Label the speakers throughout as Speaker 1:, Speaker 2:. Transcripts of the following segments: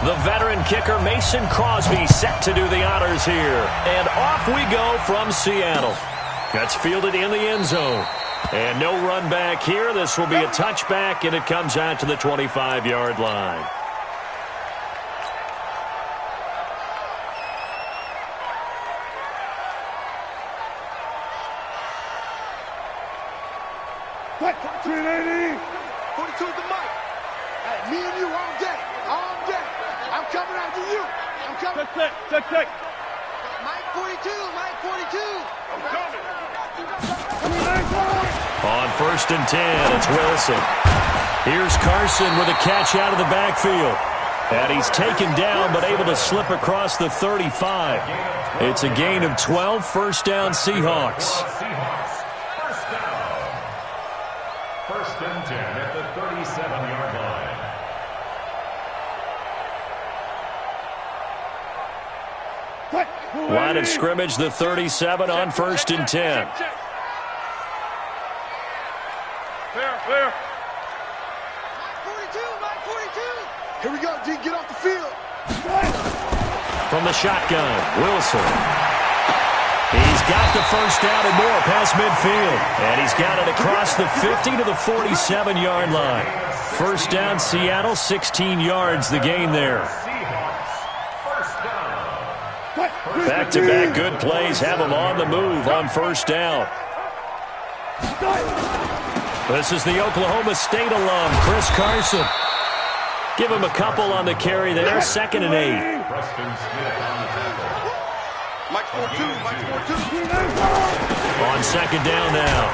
Speaker 1: The veteran kicker Mason Crosby set to do the honors here. And off we go from Seattle. That's fielded in the end zone. And no run back here. This will be a touchback, and it comes out to the 25-yard line.
Speaker 2: What? 380. 42 at the mic. Hey, me and you all day. All day. I'm coming after you. I'm coming. Check. Mike 42. Mike 42. I'm coming.
Speaker 1: On 1st and 10, it's Wilson. Here's Carson with a catch out of the backfield. And he's taken down but able to slip across the 35. It's a gain of 12, first down Seahawks.
Speaker 3: First and 10 at the 37-yard line.
Speaker 1: Line of scrimmage, the 37 on 1st and 10.
Speaker 2: Clear. Mike 42. Here we go, D. Get off the field.
Speaker 1: From the shotgun, Wilson. He's got the first down and more past midfield. And he's got it across the 50 to the 47-yard line. First down, Seattle, 16 yards the gain there. Back-to-back good plays have them on the move on first down. This is the Oklahoma State alum, Chris Carson. Give him a couple on the carry there, 2nd and 8.
Speaker 2: Mike 42.
Speaker 1: On 2nd down now,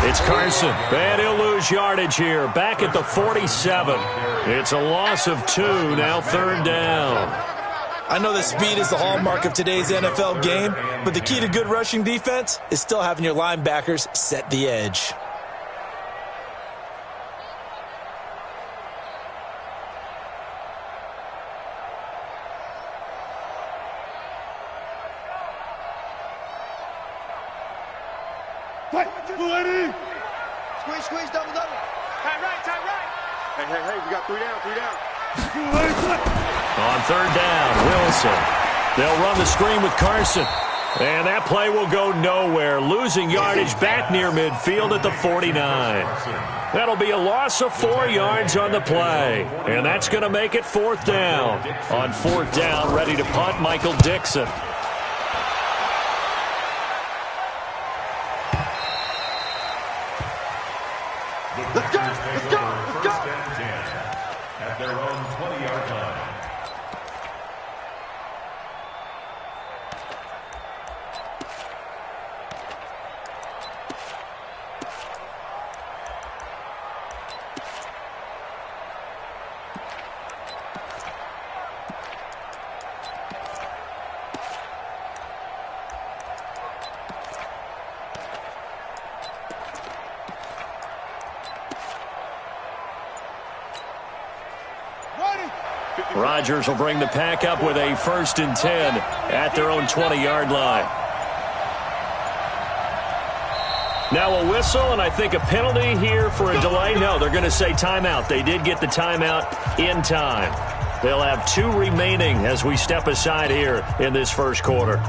Speaker 1: it's Carson. And he'll lose yardage here, back at the 47. It's a loss of 2, now 3rd down.
Speaker 4: I know that speed is the hallmark of today's NFL game, but the key to good rushing defense is still having your linebackers set the edge.
Speaker 2: Squeeze, double. Tight right. Hey, we got 3 down.
Speaker 1: On 3rd down, Wilson. They'll run the screen with Carson. And that play will go nowhere. Losing yardage back near midfield at the 49. That'll be a loss of 4 yards on the play. And that's going to make it 4th down. On 4th down, ready to punt, Michael Dixon.
Speaker 2: Let's go.
Speaker 3: First and 10 at their own 20-yard line.
Speaker 1: Rodgers will bring the pack up with a 1st and 10 at their own 20-yard line. Now a whistle, and I think a penalty here for a delay. No, they're going to say timeout. They did get the timeout in time. They'll have 2 remaining as we step aside here in this first quarter.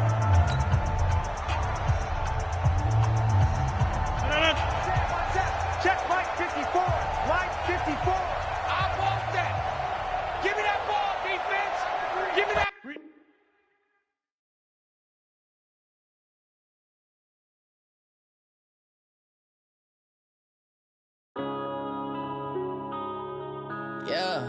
Speaker 2: Check Mike 54. Mike 54. I want that. Give me that ball, defense. Give me that.
Speaker 5: Yeah.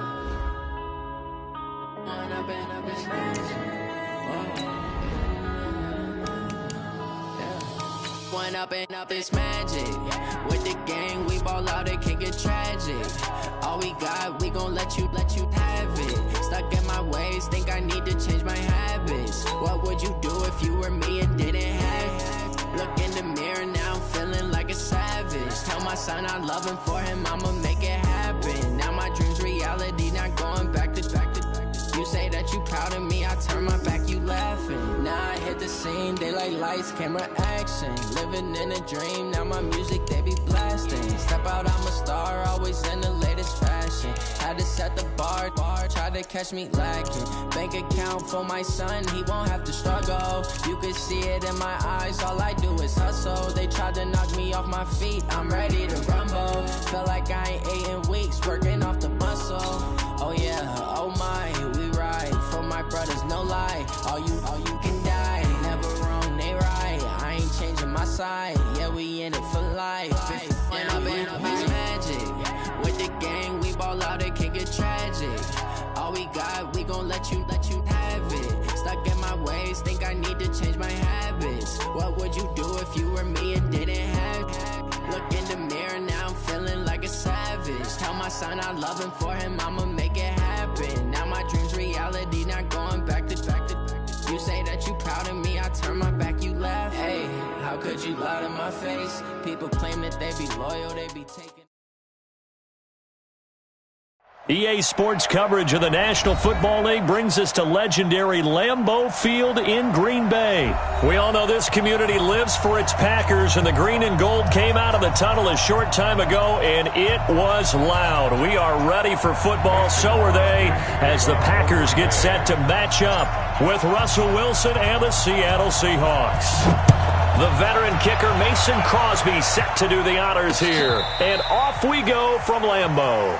Speaker 5: One up and up is magic. With the gang, we ball out, it can get tragic. All we got, we gon' let you have it. Stuck in my ways, think I need to change my habits. What would you do if you were me and didn't have it? Look in the mirror, now I'm feeling like a savage. Tell my son I love him, for him I'ma make it happen. Now my dream's reality, not going back to. You say that you proud of me, I turn my back, you laughing. Now I hit the scene, daylight lights, camera action. Living in a dream, now my music they be blasting. Step out, I'm a star, always in the latest fashion. smashing. Had to set the bar, tried to catch me lacking. Bank account for my son, he won't have to struggle. You can see it in my eyes, all I do is hustle. They tried to knock me off my feet, I'm ready to rumble. Feel like I ain't ate in weeks, working off the muscle. Oh yeah, oh my, we ride for my brothers, no lie. All you can die, never wrong, they right. I ain't changing my side, yeah, we in it for life. When I been up is magic. With the gang, we ball out, it can get tragic. All we got, we gon' let you have it. Stuck in my ways, think I need to change my habits. What would you do if you were me and didn't have it? Look in the mirror, now I'm feeling like a savage. Tell my son I love him, for him I'ma make it happen. Now my dream's reality, not going back to. You say that you proud of me, I turn my back, you laugh. Hey, how could you lie to my face? People claim that they be loyal, they be taking.
Speaker 1: EA Sports coverage of the National Football League brings us to legendary Lambeau Field in Green Bay. We all know this community lives for its Packers, and the green and gold came out of the tunnel a short time ago, and it was loud. We are ready for football, so are they, as the Packers get set to match up with Russell Wilson and the Seattle Seahawks. The veteran kicker Mason Crosby set to do the honors here, and off we go from Lambeau.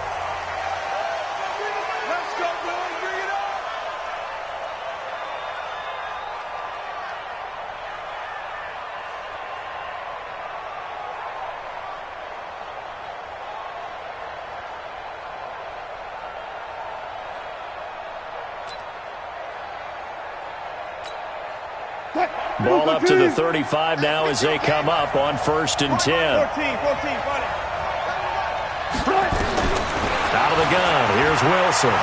Speaker 1: Ball up to the 35 now as they come up on 1st and 10. 14, out of the gun, here's Wilson.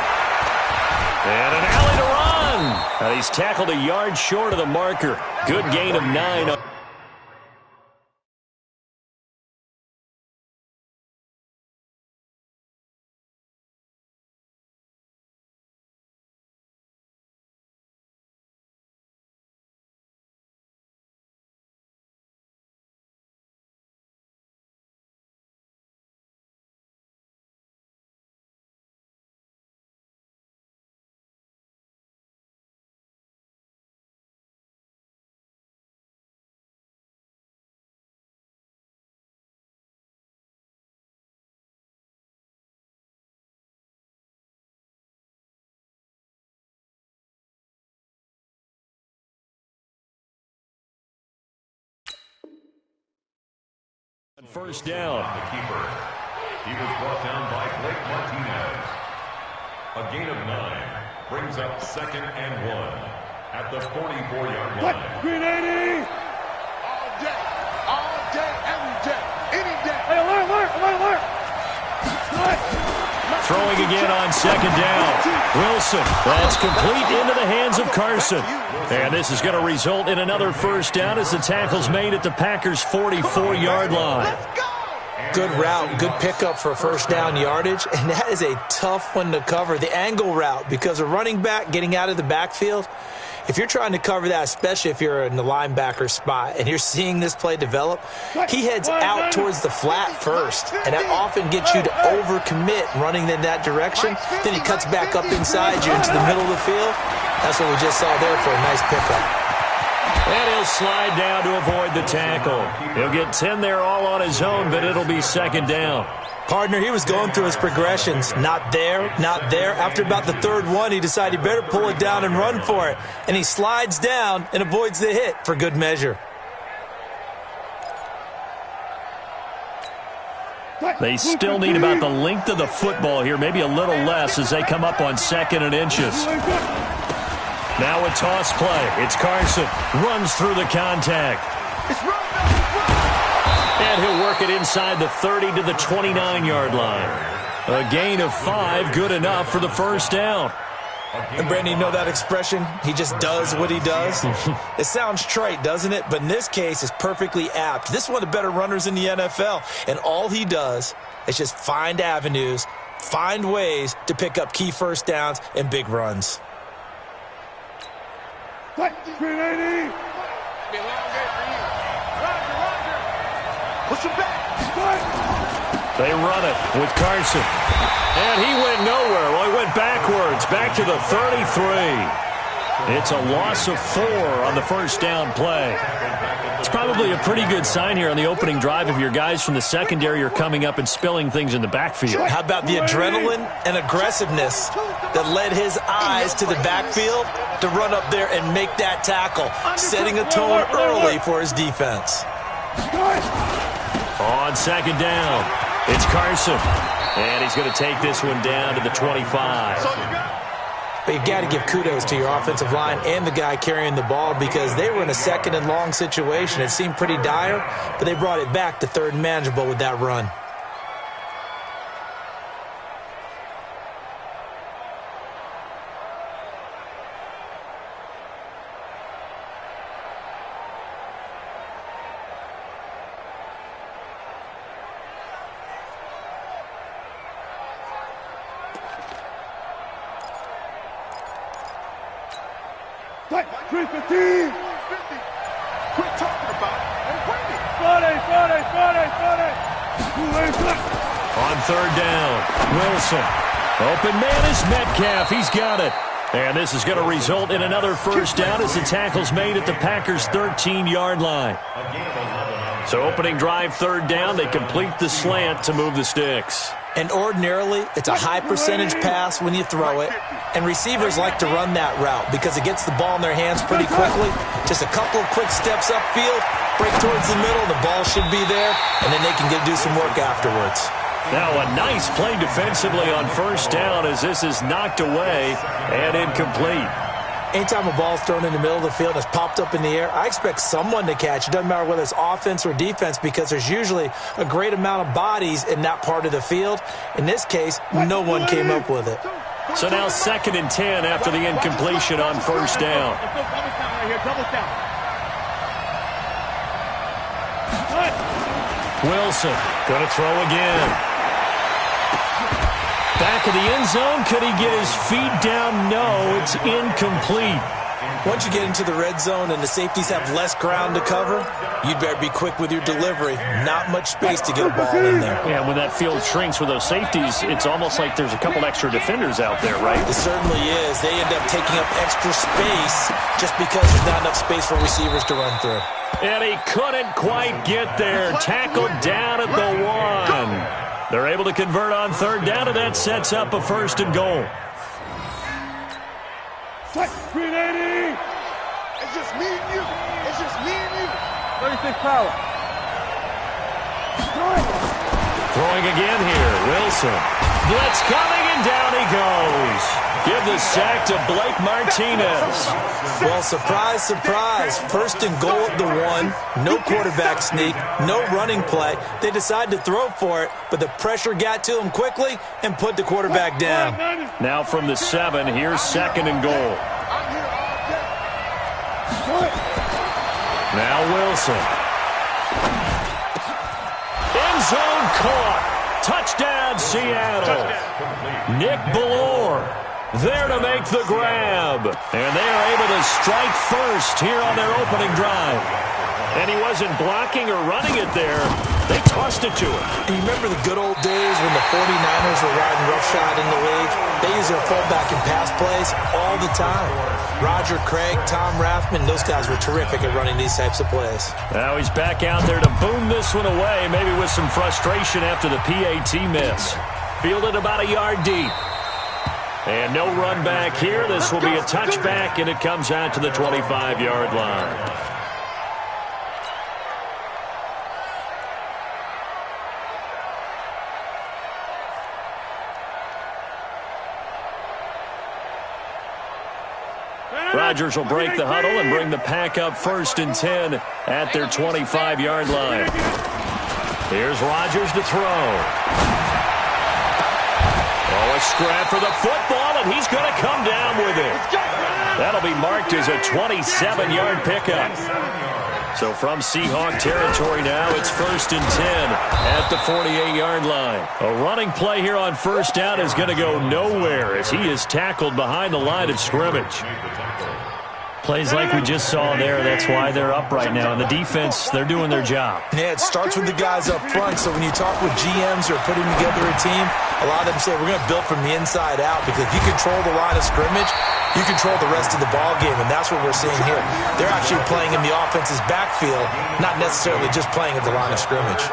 Speaker 1: And an alley to run. He's tackled a yard short of the marker. Good gain of 9. First down.
Speaker 3: The keeper. He was brought down by Blake Martinez. A gain of 9 brings up 2nd and 1 at the 44-yard line.
Speaker 2: Green 80! All day, every day, any day. Hey, alert!
Speaker 1: Throwing again on 2nd down. Wilson, that's complete into the hands of Carson. And this is going to result in another first down as the tackle's made at the Packers' 44-yard line.
Speaker 4: Good route, good pickup for first down yardage, and that is a tough one to cover, the angle route, because a running back getting out of the backfield, if you're trying to cover that, especially if you're in the linebacker spot and you're seeing this play develop, he heads out towards the flat first, and that often gets you to overcommit running in that direction. Then he cuts back up inside you into the middle of the field. That's what we just saw there for a nice pickup.
Speaker 1: And he'll slide down to avoid the tackle. He'll get 10 there all on his own, but it'll be 2nd down.
Speaker 4: Partner, he was going through his progressions. Not there, not there. After about the 3rd one, he decided he better pull it down and run for it. And he slides down and avoids the hit for good measure.
Speaker 1: They still need about the length of the football here, maybe a little less as they come up on 2nd and inches. Now a toss play. It's Carson. Runs through the contact. And he'll work it inside the 30 to the 29-yard line. A gain of 5, good enough for the first down.
Speaker 4: And Brandon, you know that expression? He just does what he does. It sounds trite, doesn't it? But in this case, it's perfectly apt. This is one of the better runners in the NFL. And all he does is just find avenues, find ways to pick up key first downs and big runs.
Speaker 2: Green 80! Be a long day for you. Roger. Push him back.
Speaker 1: They run it with Carson. And he went nowhere. Well, he went backwards, back to the 33. It's a loss of 4 on the first down play. It's probably a pretty good sign here on the opening drive if your guys from the secondary are coming up and spilling things in the backfield.
Speaker 4: How about the adrenaline and aggressiveness that led his eyes to the backfield to run up there and make that tackle, setting a tone early for his defense.
Speaker 1: On second down, it's Carson. And he's going to take this one down to the 25.
Speaker 4: But you got to give kudos to your offensive line and the guy carrying the ball because they were in a second and long situation. It seemed pretty dire, but they brought it back to third and manageable with that run.
Speaker 2: Like 315. 50. Quit talking about it. And bring it. 40.
Speaker 1: On third down, Wilson. Open man is Metcalf. He's got it. And this is going to result in another first down as the tackle's made at the Packers' 13-yard line. So opening drive, third down, they complete the slant to move the sticks.
Speaker 4: And ordinarily, it's a high percentage pass when you throw it. And receivers like to run that route because it gets the ball in their hands pretty quickly. Just a couple of quick steps upfield, break towards the middle, the ball should be there, and then they can do some work afterwards.
Speaker 1: Now a nice play defensively on first down as this is knocked away and incomplete.
Speaker 4: Anytime a ball's thrown in the middle of the field and it's popped up in the air, I expect someone to catch. It doesn't matter whether it's offense or defense because there's usually a great amount of bodies in that part of the field. In this case, no one came up with it.
Speaker 1: So now 2nd and 10 after the incompletion on first down. Wilson going to throw again. Back of the end zone. Could he get his feet down? No, it's incomplete.
Speaker 4: Once you get into the red zone and the safeties have less ground to cover, you'd better be quick with your delivery. Not much space to get a ball in there.
Speaker 1: Yeah, when that field shrinks with those safeties, it's almost like there's a couple extra defenders out there, right?
Speaker 4: It certainly is. They end up taking up extra space just because there's not enough space for receivers to run through.
Speaker 1: And he couldn't quite get there. Tackled down at the 1. They're able to convert on third down, and that sets up a 1st and goal.
Speaker 2: 380. It's just me and you. It's just me and you.
Speaker 6: 36 power.
Speaker 1: Throwing again here, Wilson. Blitz coming, and down he goes. Give the sack to Blake Martinez.
Speaker 4: Well, surprise, surprise. 1st and goal at the 1. No quarterback sneak. No running play. They decided to throw for it, but the pressure got to him quickly and put the quarterback down.
Speaker 1: Now from the 7, here's 2nd and goal. Now Wilson. End zone caught. Touchdown, Seattle. Nick Ballore there to make the grab. And they are able to strike first here on their opening drive. And he wasn't blocking or running it there. They tossed it to him.
Speaker 4: And you remember the good old days when the 49ers were riding roughshod in the league? They used their fullback in pass plays all the time. Roger Craig, Tom Rathman, those guys were terrific at running these types of plays.
Speaker 1: Now he's back out there to boom this one away, maybe with some frustration after the PAT miss. Fielded about a yard deep. And no run back here. This will be a touchback, and it comes out to the 25-yard line. Rodgers will break the huddle and bring the pack up 1st and 10 at their 25-yard line. Here's Rodgers to throw. Oh, a scrap for the football, and he's going to come down with it. That'll be marked as a 27-yard pickup. So from Seahawk territory now, it's 1st and 10 at the 48-yard line. A running play here on first down is going to go nowhere as he is tackled behind the line of scrimmage. Plays like we just saw there, that's why they're up right now. And the defense, they're doing their job.
Speaker 4: Yeah, it starts with the guys up front. So when you talk with GMs who are putting together a team, a lot of them say we're going to build from the inside out, because if you control the line of scrimmage, you control the rest of the ball game, and that's what we're seeing here. They're actually playing in the offense's backfield, not necessarily just playing at the line of scrimmage.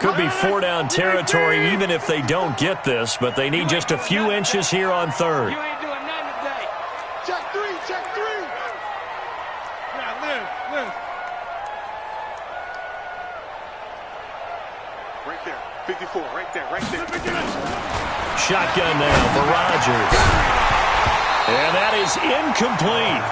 Speaker 1: Could be 4-down territory even if they don't get this, but they need just a few inches here on third.
Speaker 2: You ain't doing nothing today. Check three, check three. Yeah, live. Right there, 54, right there.
Speaker 1: Shotgun now for Rodgers. And that is incomplete.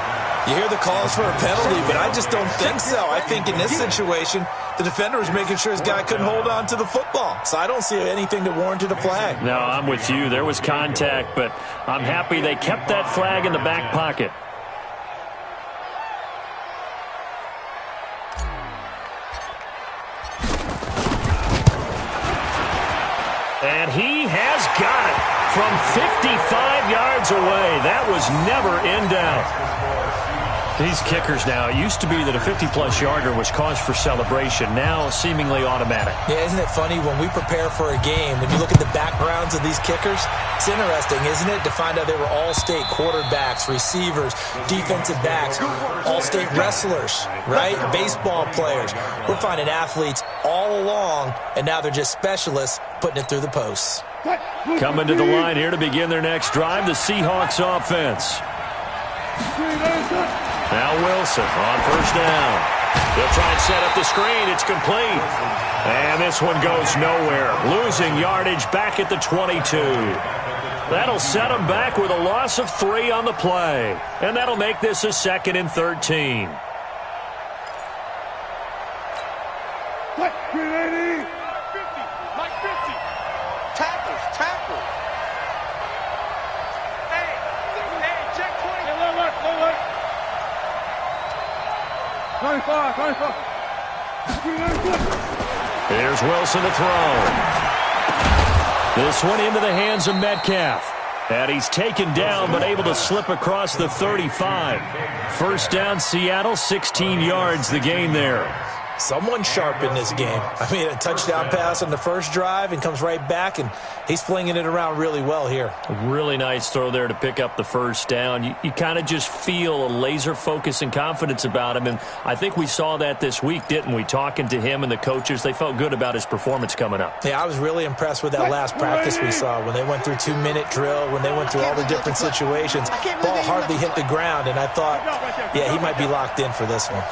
Speaker 4: You hear the calls for a penalty, but I just don't think so. I think in this situation, the defender was making sure his guy couldn't hold on to the football. So I don't see anything that warranted a flag.
Speaker 1: No, I'm with you. There was contact, but I'm happy they kept that flag in the back pocket. And he has got it from 55 yards away. That was never in doubt. These kickers now, it used to be that a 50-plus yarder was cause for celebration. Now, seemingly automatic.
Speaker 4: Yeah, isn't it funny when we prepare for a game, when you look at the backgrounds of these kickers, it's interesting, isn't it, to find out they were all-state quarterbacks, receivers, defensive backs, all-state wrestlers, right? Baseball players. We're finding athletes all along, and now they're just specialists putting it through the posts.
Speaker 1: Coming to the line here to begin their next drive, the Seahawks offense. Now Wilson on first down. They'll try and set up the screen. It's complete. And this one goes nowhere. Losing yardage back at the 22. That'll set them back with a loss of 3 on the play. And that'll make this a 2nd and 13.
Speaker 2: What? 380. 50. Mike 50. Tackles. Hey, check 20. Hey, look. 95.
Speaker 1: Here's Wilson to throw. This one into the hands of Metcalf. And he's taken down but able to slip across the 35. First down, Seattle, 16 yards the gain there.
Speaker 4: Someone sharp in this game. I mean, a touchdown pass on the first drive and comes right back, and he's flinging it around really well here.
Speaker 1: A really nice throw there to pick up the first down. You kind of just feel a laser focus and confidence about him, and I think we saw that this week, didn't we? Talking to him and the coaches, they felt good about his performance coming up.
Speaker 4: Yeah, I was really impressed with that last practice we saw when they went through 2-minute drill, when they went through all the different situations. Ball hardly hit the ground, and I thought, yeah, he might be locked in for this one.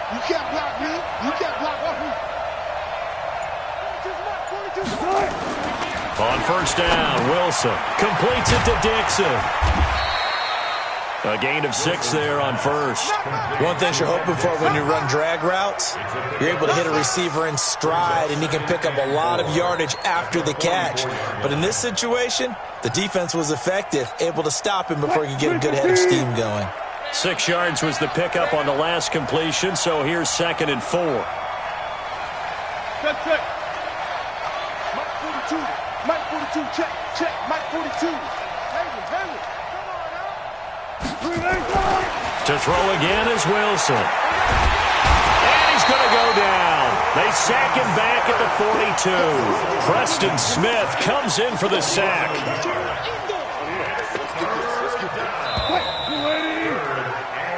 Speaker 2: You can't block me. You can't block me.
Speaker 1: On first down, Wilson completes it to Dixon. A gain of 6 there on first.
Speaker 4: One thing you're hoping for when you run drag routes, you're able to hit a receiver in stride, and he can pick up a lot of yardage after the catch. But in this situation, the defense was effective, able to stop him before he could get a good head of steam going.
Speaker 1: 6 yards was the pickup on the last completion, so here's 2nd and 4.
Speaker 2: Check. Mike 42, check. Mike 42. Hang it. Come on now.
Speaker 1: To throw again is Wilson. And he's going to go down. They sack him back at the 42. Preston Smith comes in for the sack.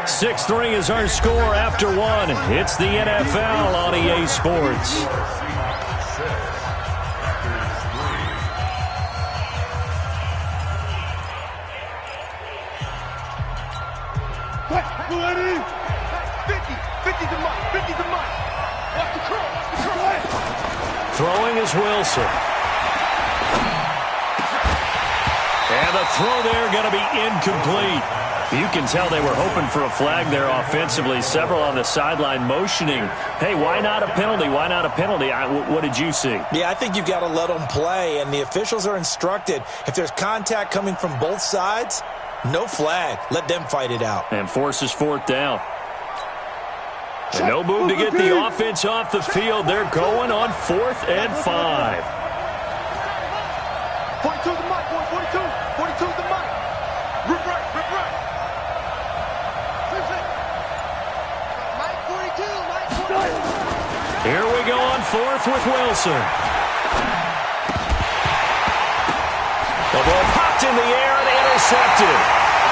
Speaker 1: 6-3 is our score after 1. It's the NFL on EA Sports. Throwing is Wilson. And the throw there going to be incomplete. You can tell they were hoping for a flag there offensively. Several on the sideline motioning, hey, why not a penalty? Why not a penalty? What did you see?
Speaker 4: Yeah, I think you've got to let them play, and the officials are instructed, if there's contact coming from both sides, no flag. Let them fight it out.
Speaker 1: And forces 4th down. And no move to get the offense off the field. They're going on 4th and 5.
Speaker 2: 42 the mic, boy, 42. 42 the mic. Rip right, rip right. Mike 42, Mike 42.
Speaker 1: Here we go on fourth with Wilson. The ball popped in the air and intercepted.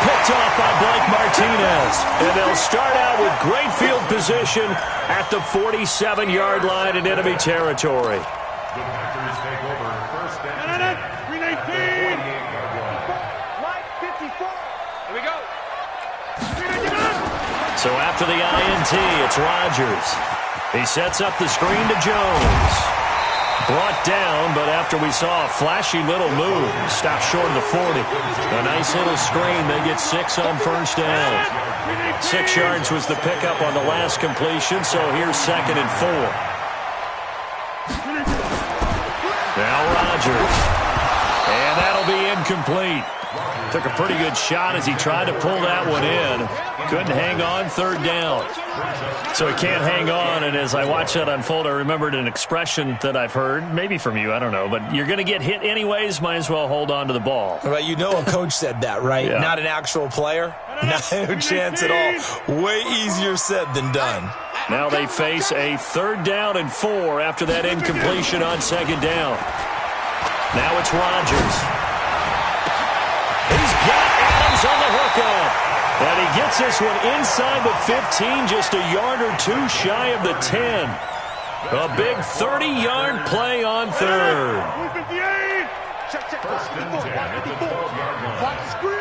Speaker 1: Picked off by Blake Martinez. And they'll start out with great field position at the 47-yard line in enemy territory.
Speaker 3: The Packers take over first and
Speaker 2: 319. Mike 54. Here we go.
Speaker 1: So after the INT, it's Rodgers. He sets up the screen to Jones. Brought down, but after we saw a flashy little move, stopped short of the 40. A nice little screen. They get 6 on first down. 6 yards was the pickup on the last completion, so here's 2nd and 4. Now Rodgers. And that'll be incomplete. Took a pretty good shot as he tried to pull that one in. Couldn't hang on, 3rd down. So he can't hang on, and as I watched that unfold, I remembered an expression that I've heard, maybe from you, I don't know, but you're going to get hit anyways, might as well hold on to the ball.
Speaker 4: Well, you know a coach said that, right?
Speaker 1: Yeah.
Speaker 4: Not an actual player. No chance at all. Way easier said than done.
Speaker 1: Now they face a 3rd down and 4 after that incompletion on 2nd down. Now it's Rodgers. He's got Adams on the hookup. And he gets this one inside the 15, just a yard or 2 shy of the 10. A big 30-yard play on 3rd.
Speaker 3: first and 10 at the 12-yard line.
Speaker 2: Watch the screen.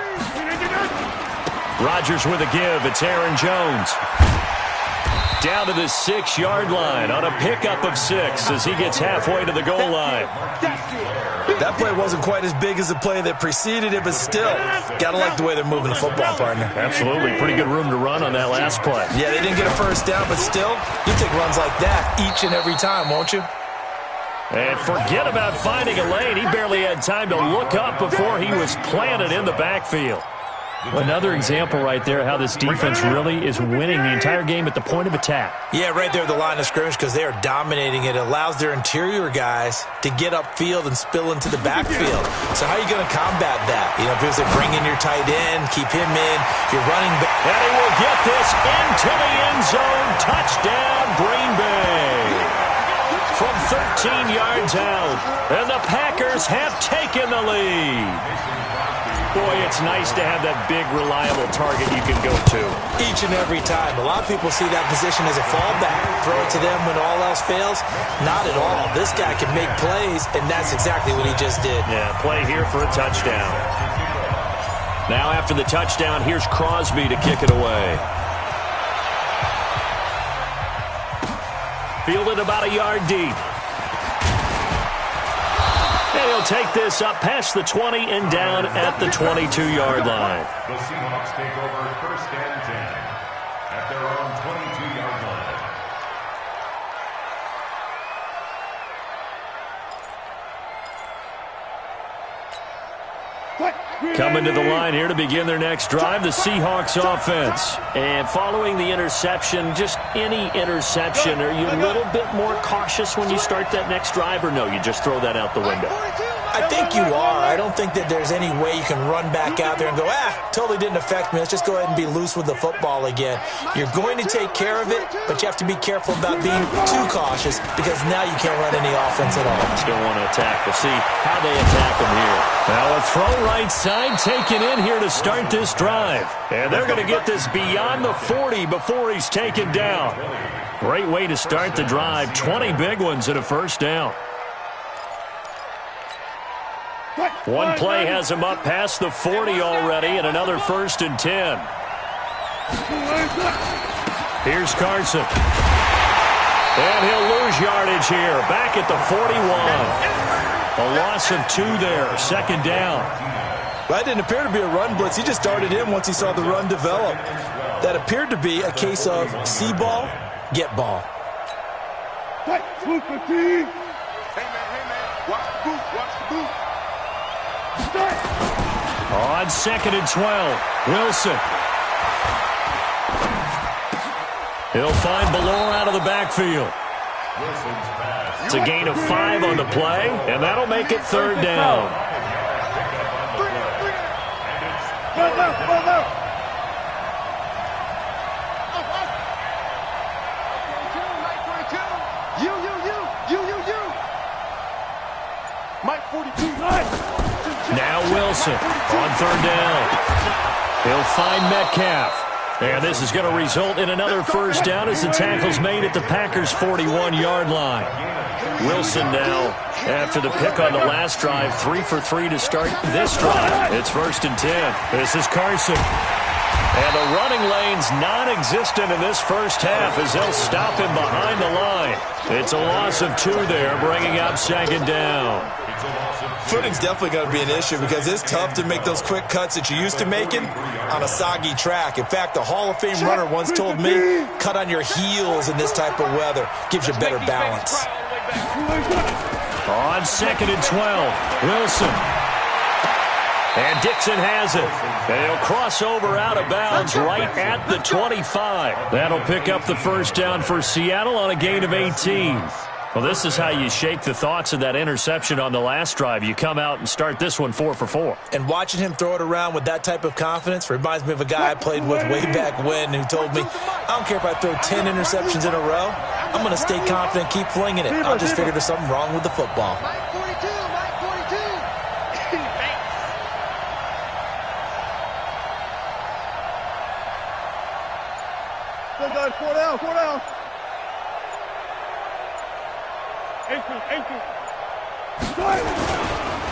Speaker 1: Rodgers with a give. It's Aaron Jones. Down to the 6-yard line on a pickup of 6 as he gets halfway to the goal line.
Speaker 4: That play wasn't quite as big as the play that preceded it, but still, got to like the way they're moving the football, partner.
Speaker 1: Absolutely. Pretty good room to run on that last play.
Speaker 4: Yeah, they didn't get a first down, but still, you take runs like that each and every time, won't you?
Speaker 1: And forget about finding a lane. He barely had time to look up before he was planted in the backfield. Another example right there how this defense really is winning the entire game at the point of attack.
Speaker 4: Yeah, right there at the line of scrimmage because they are dominating it. It allows their interior guys to get upfield and spill into the backfield. So how are you going to combat that? You know, people say bring in your tight end, keep him in, your running back.
Speaker 1: And he will get this into the end zone. Touchdown, Green Bay. From 13 yards out. And the Packers have taken the lead. Boy, it's nice to have that big, reliable target you can go to.
Speaker 4: Each and every time. A lot of people see that position as a fallback. Throw it to them when all else fails. Not at all. This guy can make plays, and that's exactly what he just did.
Speaker 1: Yeah, play here for a touchdown. Now after the touchdown, here's Crosby to kick it away. Fielded about a yard deep. And he'll take this up past the 20 and down at the 22-yard line.
Speaker 3: The Seahawks take over first and 10 at their own 22-yard line.
Speaker 1: Coming to the line here to begin their next drive, the Seahawks offense. And following the interception, just any interception, are you a little bit more cautious when you start that next drive, or no, you just throw that out the window?
Speaker 4: I think you are. I don't think that there's any way you can run back out there and go, totally didn't affect me. Let's just go ahead and be loose with the football again. You're going to take care of it, but you have to be careful about being too cautious because now you can't run any offense at all.
Speaker 1: Still want to attack. We'll see how they attack them here. Now a throw right side taken in here to start this drive. And they're going to get this beyond the 40 before he's taken down. Great way to start the drive. 20 big ones at a first down. One play has him up past the 40 already, and another first and 10. Here's Carson. And he'll lose yardage here, back at the 41. A loss of 2 there, second down.
Speaker 4: That didn't appear to be a run blitz. He just darted in once he saw the run develop. That appeared to be a case of see ball, get ball.
Speaker 2: Hey, man, watch the boot, watch the boot.
Speaker 1: On second and 12, Wilson. He'll find Ballore out of the backfield. It's a gain of 5 on the play, and that'll make it 3rd down. Now Wilson on 3rd down. He'll find Metcalf. And this is going to result in another 1st down as the tackle's made at the Packers' 41-yard line. Wilson now, after the pick on the last drive, 3 for 3 to start this drive. It's 1st and 10. This is Carson. And the running lane's non-existent in this first half as they'll stop him behind the line. It's a loss of 2 there, bringing up 2nd down.
Speaker 4: Footing's definitely going to be an issue because it's tough to make those quick cuts that you're used to making on a soggy track. In fact, a Hall of Fame runner once told me, cut on your heels in this type of weather. Gives you better balance.
Speaker 1: On 2nd and 12, Wilson. And Dixon has it. And he'll cross over out of bounds right at the 25. That'll pick up the 1st down for Seattle on a gain of 18. Well, this is how you shake the thoughts of that interception on the last drive. You come out and start this one 4 for 4.
Speaker 4: And watching him throw it around with that type of confidence reminds me of a guy I played with way back when who told me, I don't care if I throw 10 interceptions in a row. I'm going to stay confident, keep flinging it. I'll just figure there's something wrong with the football.
Speaker 2: Four down.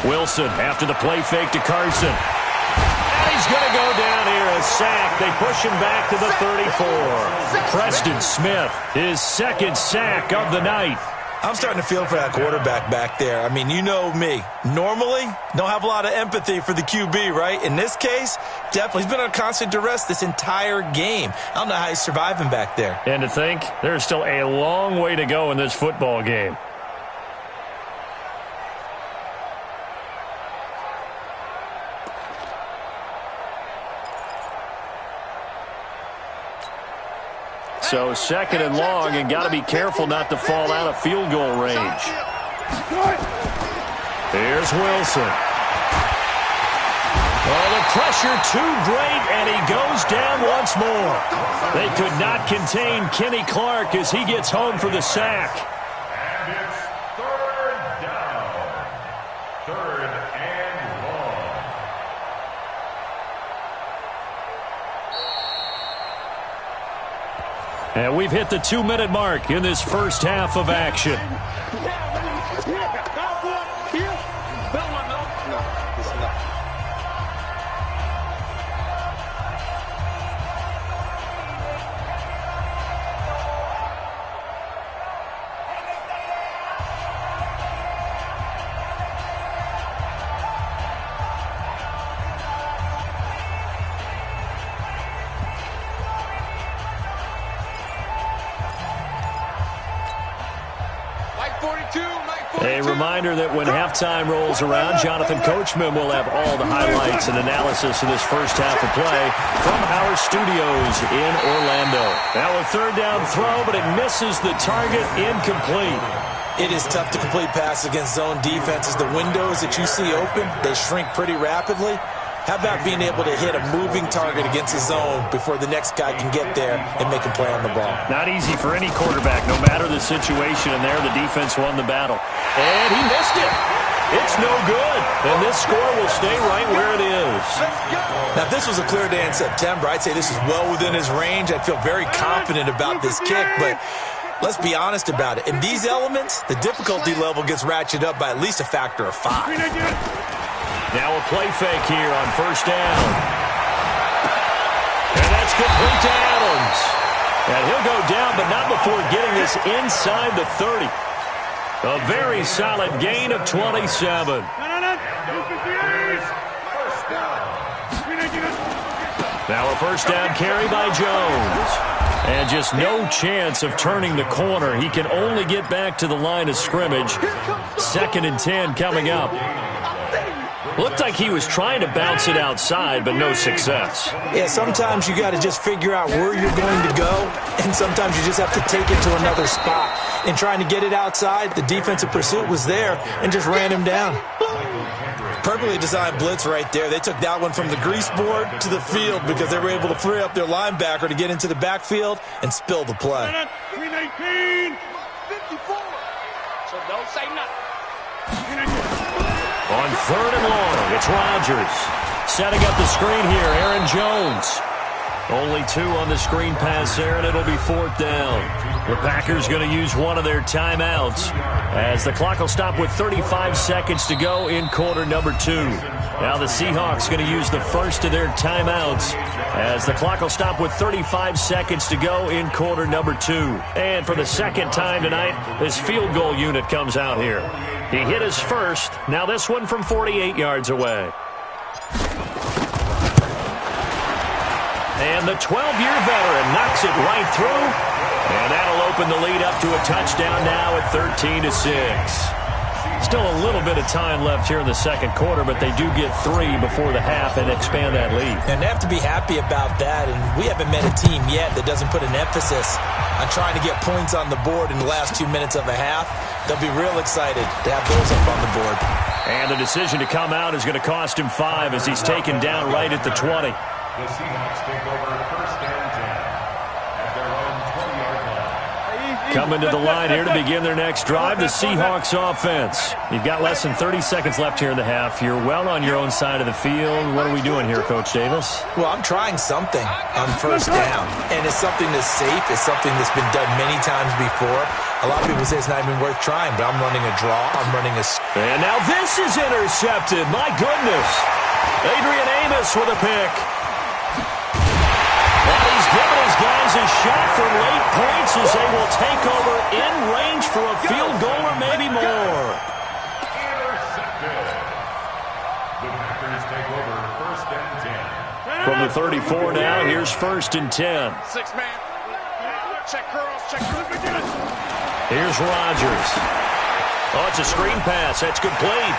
Speaker 1: Wilson after the play fake to Carson. And he's going to go down here, a sack. They push him back to the 34. Preston Smith, his 2nd sack of the night.
Speaker 4: I'm starting to feel for that quarterback back there. I mean, you know me. Normally, don't have a lot of empathy for the QB, right? In this case, definitely. He's been on constant duress this entire game. I don't know how he's surviving back there.
Speaker 1: And to think, there's still a long way to go in this football game. So 2nd and long, and got to be careful not to fall out of field goal range. Here's Wilson. Oh, the pressure too great, and he goes down once more. They could not contain Kenny Clark as he gets home for the sack.
Speaker 3: And it's 3rd down. 3rd and long.
Speaker 1: And we've hit the 2-minute mark in this first half of action. A reminder that when halftime rolls around, Jonathan Coachman will have all the highlights and analysis of this first half of play from our studios in Orlando. Now a 3rd down throw, but it misses the target, incomplete.
Speaker 4: It is tough to complete passes against zone defenses. The windows that you see open, they shrink pretty rapidly. How about being able to hit a moving target against a zone before the next guy can get there and make a play on the ball?
Speaker 1: Not easy for any quarterback, no matter the situation, and there the defense won the battle. And he missed it. It's no good, and this score will stay right where it is.
Speaker 4: Now, if this was a clear day in September, I'd say this is well within his range. I'd feel very confident about this kick, but let's be honest about it. In these elements, the difficulty level gets ratcheted up by at least a factor of 5.
Speaker 1: Now a play fake here on 1st down. And that's complete to Adams. And he'll go down, but not before getting this inside the 30. A very solid gain of 27. Now a 1st down carry by Jones. And just no chance of turning the corner. He can only get back to the line of scrimmage. 2nd and 10 coming up. Looked like he was trying to bounce it outside, but no success.
Speaker 4: Yeah, sometimes you got to just figure out where you're going to go, and sometimes you just have to take it to another spot. In trying to get it outside, the defensive pursuit was there and just ran him down.
Speaker 6: Perfectly designed blitz right there. They took that one from the grease board to the field because they were able to free up their linebacker to get into the backfield and spill the play.
Speaker 2: 319, 54. So don't say nothing.
Speaker 1: On 3rd and long, it's Rodgers. Setting up the screen here, Aaron Jones. Only 2 on the screen pass there, and it'll be 4th down. The Packers going to use one of their timeouts as the clock will stop with 35 seconds to go in quarter number 2. Now the Seahawks going to use the first of their timeouts as the clock will stop with 35 seconds to go in quarter number 2. And for the second time tonight, this field goal unit comes out here. He hit his first. Now this one from 48 yards away. And the 12-year veteran knocks it right through. And that'll open the lead up to a touchdown now at 13-6. Still a little bit of time left here in the second quarter, but they do get 3 before the half and expand that lead.
Speaker 4: And they have to be happy about that. And we haven't met a team yet that doesn't put an emphasis on trying to get points on the board in the last 2 minutes of a half. They'll be real excited to have those up on the board.
Speaker 1: And the decision to come out is going to cost him 5 as he's taken down right at the 20.
Speaker 3: The Seahawks take over 1st and 10 at their own 20-yard line.
Speaker 1: Coming to the line here to begin their next drive, the Seahawks offense. You've got less than 30 seconds left here in the half. You're well on your own side of the field. What are we doing here, Coach Davis?
Speaker 4: Well, I'm trying something on 1st down, and it's something that's safe. It's something that's been done many times before. A lot of people say it's not even worth trying, but I'm running a draw. I'm running a...
Speaker 1: And now this is intercepted. My goodness. Adrian Amos with a pick. He's given his guys a shot for late points as they will take over in range for a field goal or maybe more.
Speaker 3: Intercepted. The Packers take over 1st and 10.
Speaker 1: From the 34 now, here's 1st and 10.
Speaker 2: 6-man. Check curls, check curls.
Speaker 1: Here's Rodgers. Oh, it's a screen pass. That's complete.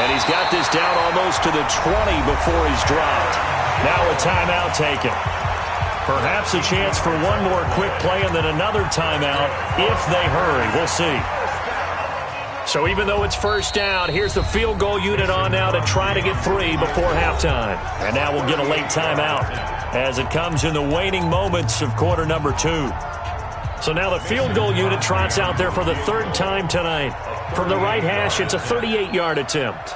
Speaker 1: And he's got this down almost to the 20 before he's dropped. Now a timeout taken. Perhaps a chance for one more quick play and then another timeout if they hurry. We'll see. So even though it's 1st down, here's the field goal unit on now to try to get 3 before halftime. And now we'll get a late timeout as it comes in the waning moments of quarter number 2. So now the field goal unit trots out there for the 3rd time tonight. From the right hash, it's a 38-yard attempt.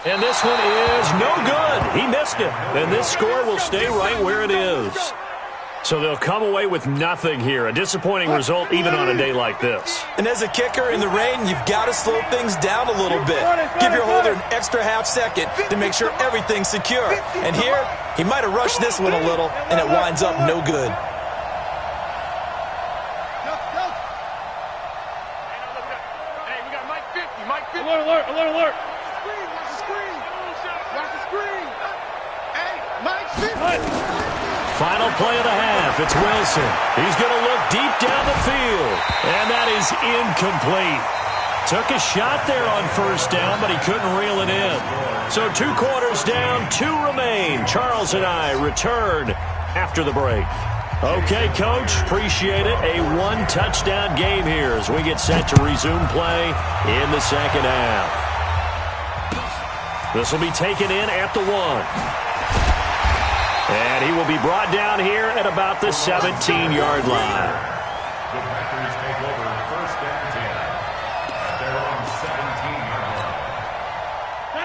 Speaker 1: And this one is no good. He missed it. And this score will stay right where it is. So they'll come away with nothing here. A disappointing result even on a day like this.
Speaker 4: And as a kicker in the rain, you've got to slow things down a little bit. Give your holder an extra half second to make sure everything's secure. And here, he might have rushed this one a little, and it winds up no good.
Speaker 2: Hey, we got Mike 50. Mike 50.
Speaker 6: Alert, alert, alert, alert.
Speaker 2: Watch the screen. Watch the screen. Hey, Mike 50.
Speaker 1: Final play of the half. It's Wilson. He's going to look deep down the field. And that is incomplete. Took a shot there on 1st down, but he couldn't reel it in. So 2 quarters down, 2 remain. Charles and I return after the break. Okay, Coach, appreciate it. A 1-touchdown game here as we get set to resume play in the second half. This will be taken in at the 1. And he will be brought down here at about the 17-yard line.
Speaker 3: The Packers take over 1st and 10 at their own 17-yard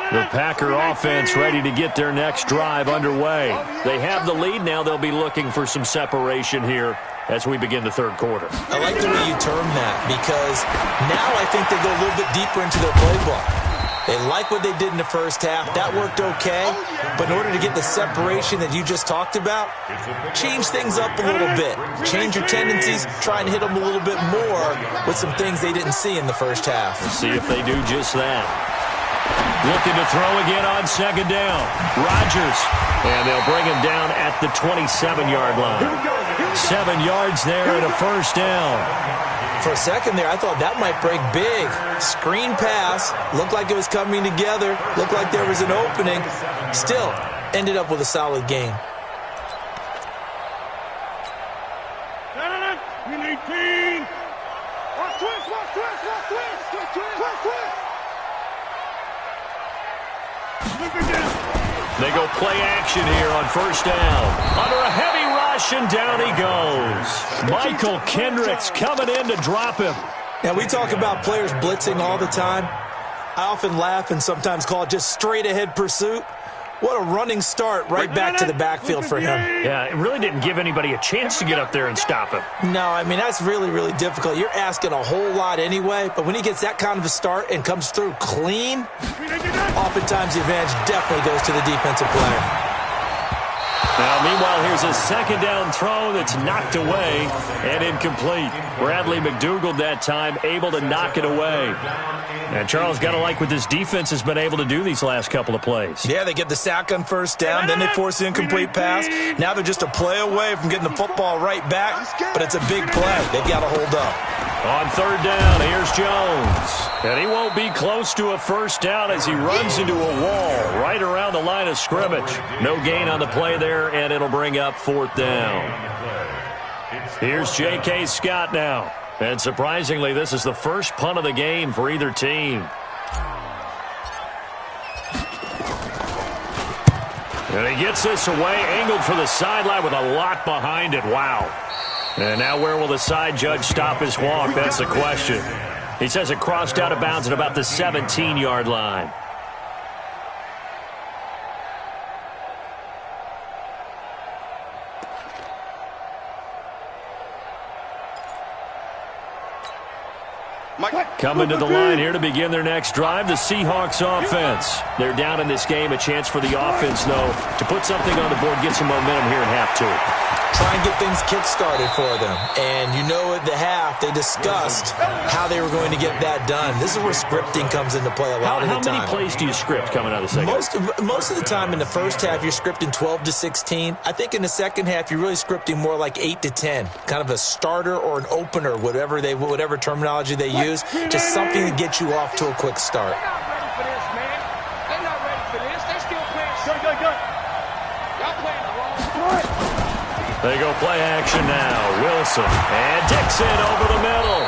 Speaker 3: line.
Speaker 1: The Packer offense ready to get their next drive underway. They have the lead. Now they'll be looking for some separation here as we begin the 3rd quarter.
Speaker 4: I like the way you term that because now I think they go a little bit deeper into their playbook. They like what they did in the 1st half. That worked okay. But in order to get the separation that you just talked about, change things up a little bit. Change your tendencies. Try and hit them a little bit more with some things they didn't see in the 1st half.
Speaker 1: Let's see if they do just that. Looking to throw again on 2nd down. Rodgers. And they'll bring him down at the 27-yard line. 7 yards there and a first down.
Speaker 4: For a second there, I thought that might break big. Screen pass. Looked like it was coming together. Looked like there was an opening. Still, ended up with a solid game.
Speaker 1: They go play action here on first down. Under a heavy rush, and down he goes. Michael Kendricks coming in to drop him.
Speaker 4: Now, we talk about players blitzing all the time. I often laugh and sometimes call it just straight-ahead pursuit. What a running start right back to the backfield for him.
Speaker 1: Yeah, it really didn't give anybody a chance to get up there and stop him.
Speaker 4: No, I mean, that's really, really difficult. You're asking a whole lot anyway, but when he gets that kind of a start and comes through clean, oftentimes the advantage definitely goes to the defensive player.
Speaker 1: Now, meanwhile, here's a second down throw that's knocked away and incomplete. Bradley McDougald that time able to knock it away. And Charles, got to like what this defense has been able to do these last couple of plays.
Speaker 6: Yeah, they get the sack on first down, then they force the incomplete pass. Now they're just a play away from getting the football right back, but it's a big play. They've got to hold up.
Speaker 1: On third down, here's Jones. And he won't be close to a first down as he runs into a wall right around the line of scrimmage. No gain on the play there, and it'll bring up fourth down. Here's J.K. Scott now. And surprisingly, this is the first punt of the game for either team. And he gets this away, angled for the sideline with a lot behind it. Wow. And now where will the side judge stop his walk? That's the question. He says it crossed out of bounds at about the 17-yard line. Coming to the line here to begin their next drive, the Seahawks offense. They're down in this game. A chance for the offense, though, to put something on the board, get some momentum here in half two.
Speaker 4: Try and get things kick-started for them. And you know at the half, they discussed how they were going to get that done. This is where scripting comes into play a lot of the time.
Speaker 1: How many plays do you script coming out of the second?
Speaker 4: Most of the time in the first half, you're scripting 12 to 16. I think in the second half, you're really scripting more like 8 to 10. Kind of a starter or an opener, whatever terminology they use. Just something to get you off to a quick start.
Speaker 2: They're not ready for this, man. They're not ready for this. They still playing. Go. Y'all playing the wrong play.
Speaker 1: They go play action now. Wilson and Dixon over the middle.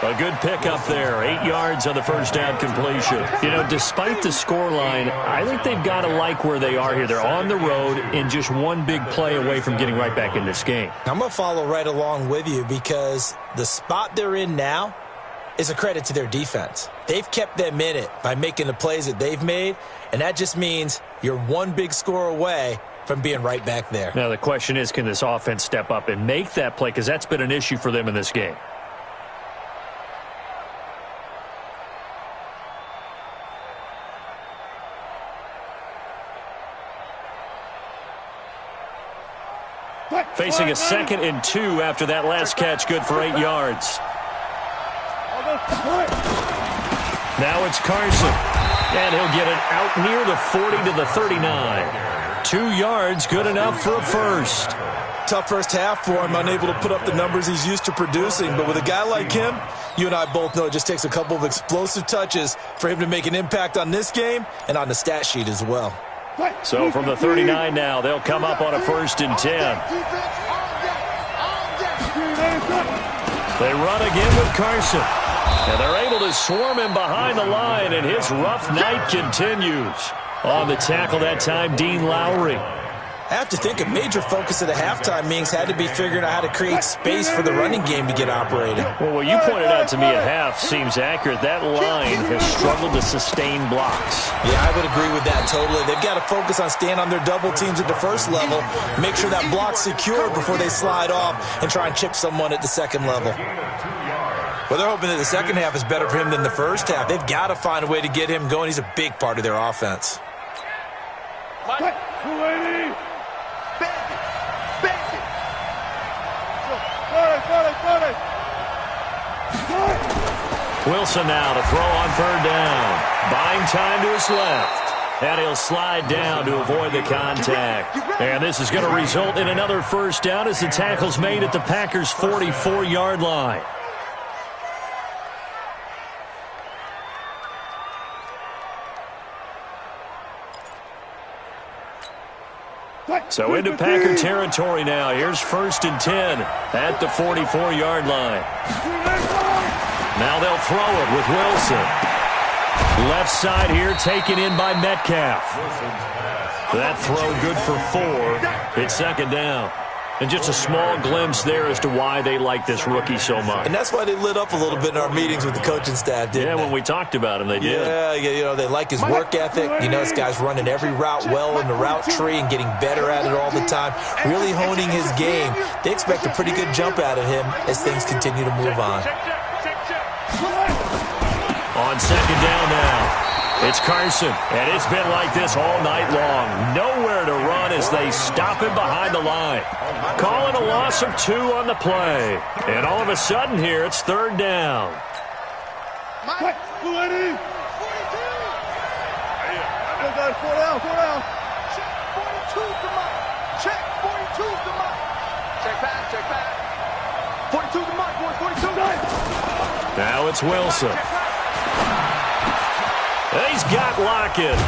Speaker 1: A good pickup there. 8 yards on the first down completion. You know, despite the scoreline, I think they've got to like where they are here. They're on the road and just one big play away from getting right back in this game.
Speaker 4: I'm going to follow right along with you because the spot they're in now is a credit to their defense. They've kept them in it by making the plays that they've made, and that just means you're one big score away from being right back there.
Speaker 1: Now, the question is, can this offense step up and make that play? Because that's been an issue for them in this game. Facing a 2nd and 2 after that last catch, good for 8 yards. Now it's Carson, and he'll get it out near the 40 to the 39. 2 yards, good enough for a first.
Speaker 6: Tough first half for him, unable to put up the numbers he's used to producing. But with a guy like him, you and I both know it just takes a couple of explosive touches for him to make an impact on this game and on the stat sheet as well.
Speaker 1: So from the 39 now, they'll come up on a 1st and 10. They run again with Carson. And they're able to swarm him behind the line, and his rough night continues. On the tackle that time, Dean Lowry.
Speaker 4: I have to think a major focus of the halftime meetings had to be figuring out how to create space for the running game to get operating.
Speaker 1: Well, what you pointed out to me at half seems accurate. That line has struggled to sustain blocks.
Speaker 4: Yeah, I would agree with that totally. They've got to focus on staying on their double teams at the first level, make sure that block's secured before they slide off and try and chip someone at the second level.
Speaker 6: Well, they're hoping that the second half is better for him than the first half. They've got to find a way to get him going. He's a big part of their offense.
Speaker 1: Wilson now to throw on 3rd down. Buying time to his left. And he'll slide down to avoid the contact. And this is going to result in another first down as the tackle's made at the Packers' 44-yard line. So into Packer territory now. Here's 1st and 10 at the 44-yard line. Now they'll throw it with Wilson. Left side here taken in by Metcalf. That throw good for 4. It's 2nd down. And just a small glimpse there as to why they like this rookie so much.
Speaker 6: And that's why they lit up a little bit in our meetings with the coaching staff, didn't they?
Speaker 1: When we talked about him, they did.
Speaker 6: Yeah, they like his work ethic. This guy's running every route well in the route tree and getting better at it all the time, really honing his game. They expect a pretty good jump out of him as things continue to move on.
Speaker 1: On 2nd down now. It's Carson, and it's been like this all night long. Nowhere to run as they stop him behind the line. Calling a loss of 2 on the play. And all of a sudden here, it's 3rd down.
Speaker 2: Mike, 42. Check 42 to Mike. Check 42 to Mike. Check back. 42 to Mike, boys. 42.
Speaker 1: Now it's Wilson. He's got Lockett.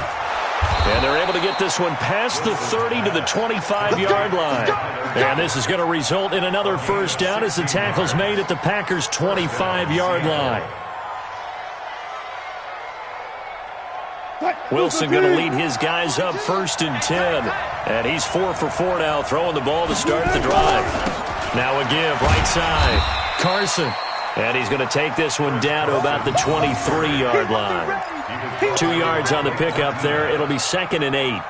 Speaker 1: And they're able to get this one past the 30 to the 25-yard line. And this is going to result in another first down as the tackle's made at the Packers' 25-yard line. Wilson going to lead his guys up 1st and 10. And he's 4 for 4 now, throwing the ball to start the drive. Now a give, right side. Carson. And he's going to take this one down to about the 23-yard line. 2 yards on the pickup there. It'll be 2nd and 8.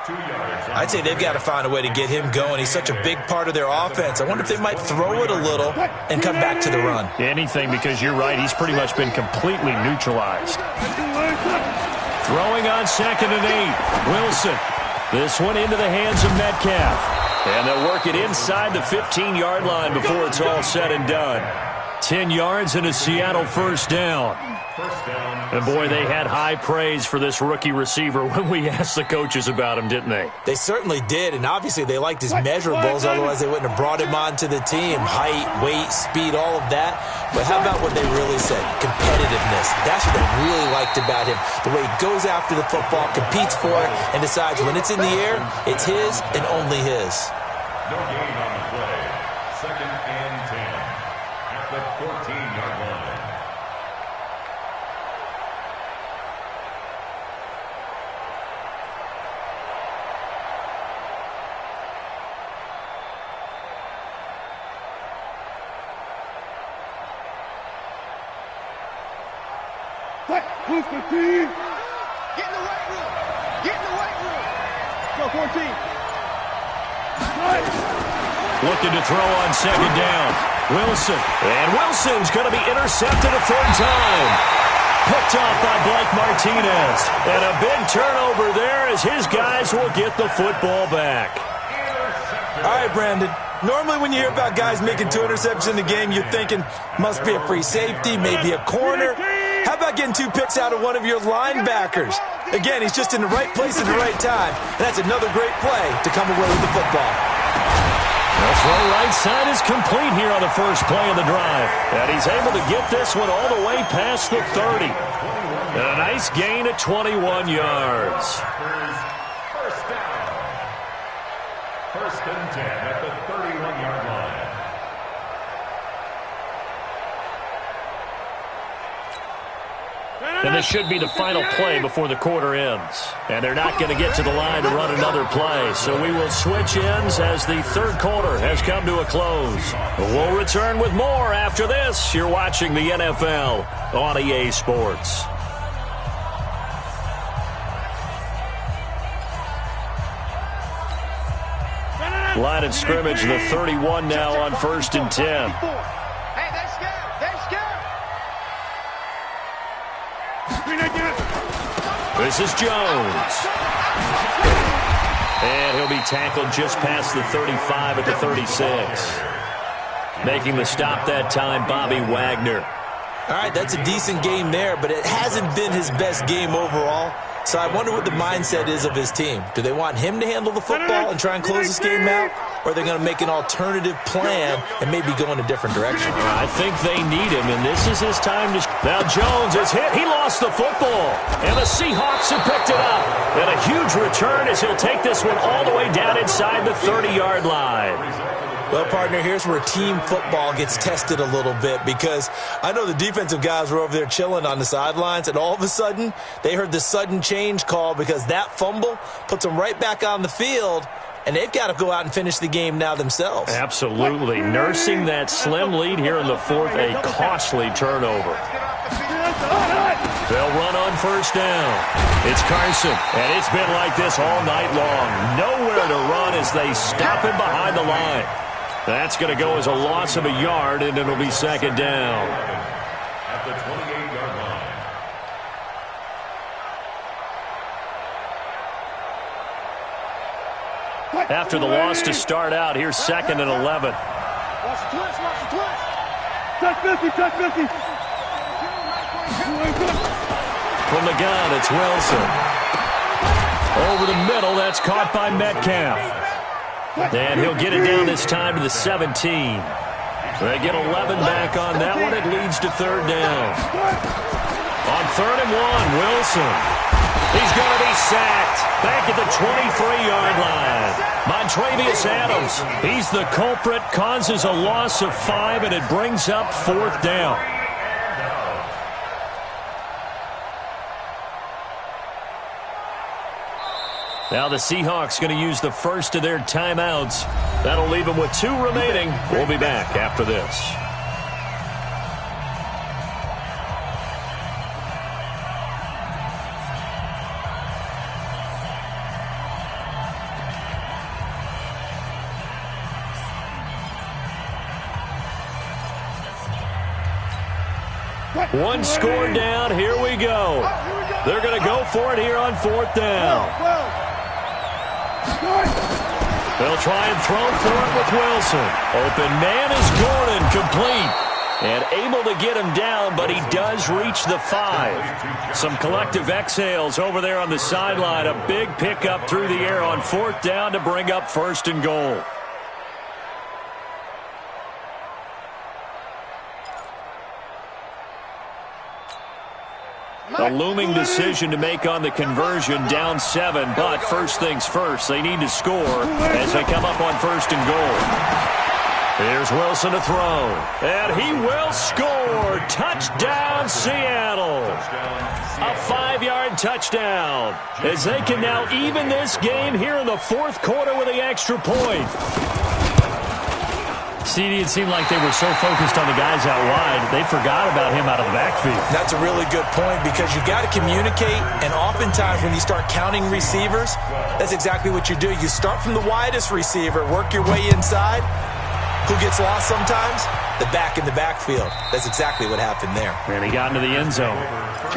Speaker 6: I'd say they've got to find a way to get him going. He's such a big part of their offense. I wonder if they might throw it a little and come back to the run.
Speaker 1: Anything, because you're right. He's pretty much been completely neutralized. Throwing on 2nd and 8. Wilson. This one into the hands of Metcalf. And they'll work it inside the 15-yard line before it's all said and done. 10 yards and a Seattle first down. And boy, they had high praise for this rookie receiver when we asked the coaches about him, didn't they?
Speaker 6: They certainly did, and obviously they liked his measurables, otherwise they wouldn't have brought him onto the team. Height, weight, speed, all of that. But how about what they really said? Competitiveness. That's what they really liked about him. The way he goes after the football, competes for it, and decides when it's in the air, it's his and only his.
Speaker 3: No gain on the play. 2nd and 10 at the 14-yard line.
Speaker 2: Who's 15? Get in the weight room. Get in the weight room. Go 14.
Speaker 1: Looking to throw on 2nd down. Wilson. And Wilson's going to be intercepted a 3rd time. Picked off by Blake Martinez. And a big turnover there as his guys will get the football back.
Speaker 6: All right, Brandon. Normally when you hear about guys making 2 interceptions in the game, you're thinking must be a free safety, maybe a corner. How about getting 2 picks out of one of your linebackers? Again, he's just in the right place at the right time. And that's another great play to come away with the football.
Speaker 1: That's right. Right side is complete here on the first play of the drive. And he's able to get this one all the way past the 30. And a nice gain of 21 yards.
Speaker 3: First down. 1st and 10 at the 31-yard line.
Speaker 1: And this should be the final play before the quarter ends. And they're not going to get to the line to run another play. So we will switch ends as the 3rd quarter has come to a close. We'll return with more after this. You're watching the NFL on EA Sports. Line of scrimmage, the 31 now on 1st and 10.
Speaker 2: Hey, they're scared. They're scared.
Speaker 1: This is Jones. And he'll be tackled just past the 35 at the 36. Making the stop that time, Bobby Wagner.
Speaker 6: All right, that's a decent game there, but it hasn't been his best game overall.
Speaker 4: So I wonder what the mindset is of his team. Do they want him to handle the football and try and close this game out? Or are they going to make an alternative plan and maybe go in a different direction?
Speaker 1: I think they need him, and this is his time to... Now Jones is hit. He lost the football. And the Seahawks have picked it up. And a huge return as he'll take this one all the way down inside the 30-yard line.
Speaker 4: Well, partner, here's where team football gets tested a little bit, because I know the defensive guys were over there chilling on the sidelines, and all of a sudden they heard the sudden change call because that fumble puts them right back on the field, and they've got to go out and finish the game now themselves.
Speaker 1: Absolutely. Nursing that slim lead here in the fourth, a costly turnover. They'll run on first down. It's Carson, and it's been like this all night long. Nowhere to run as they stop him behind the line. That's going to go as a loss of a yard, and it'll be second down.
Speaker 3: At the 28-yard line.
Speaker 1: After the loss to start out, here's second and 11.
Speaker 2: Watch the twist, watch the twist. Touch 50, touch 50.
Speaker 1: From the gun, it's Wilson. Over the middle, that's caught by Metcalf. And he'll get it down this time to the 17. They get 11 back on that one. It leads to third down. On third and one, Wilson. He's going to be sacked back at the 23-yard line. Montrevious Adams, he's the culprit, causes a loss of 5, and it brings up fourth down. Now the Seahawks going to use the first of their timeouts. That'll leave them with 2 remaining. We'll be back after this. One score down. Here we go. They're going to go for it here on fourth down. They'll try and throw for it with Wilson. Open man is Gordon, complete. And able to get him down, but he does reach the 5. Some collective exhales over there on the sideline. A big pickup through the air on fourth down to bring up first and goal. A looming decision to make on the conversion, down 7, but first things first, they need to score as they come up on first and goal. Here's Wilson to throw, and he will score. Touchdown, Seattle. A 5-yard touchdown as they can now even this game here in the fourth quarter with the extra point. CD, it seemed like they were so focused on the guys out wide, they forgot about him out of the backfield.
Speaker 4: That's a really good point, because you've got to communicate, and oftentimes when you start counting receivers, that's exactly what you do. You start from the widest receiver, work your way inside. Who gets lost sometimes? The back in the backfield. That's exactly what happened there.
Speaker 1: And he got into the end zone.
Speaker 3: At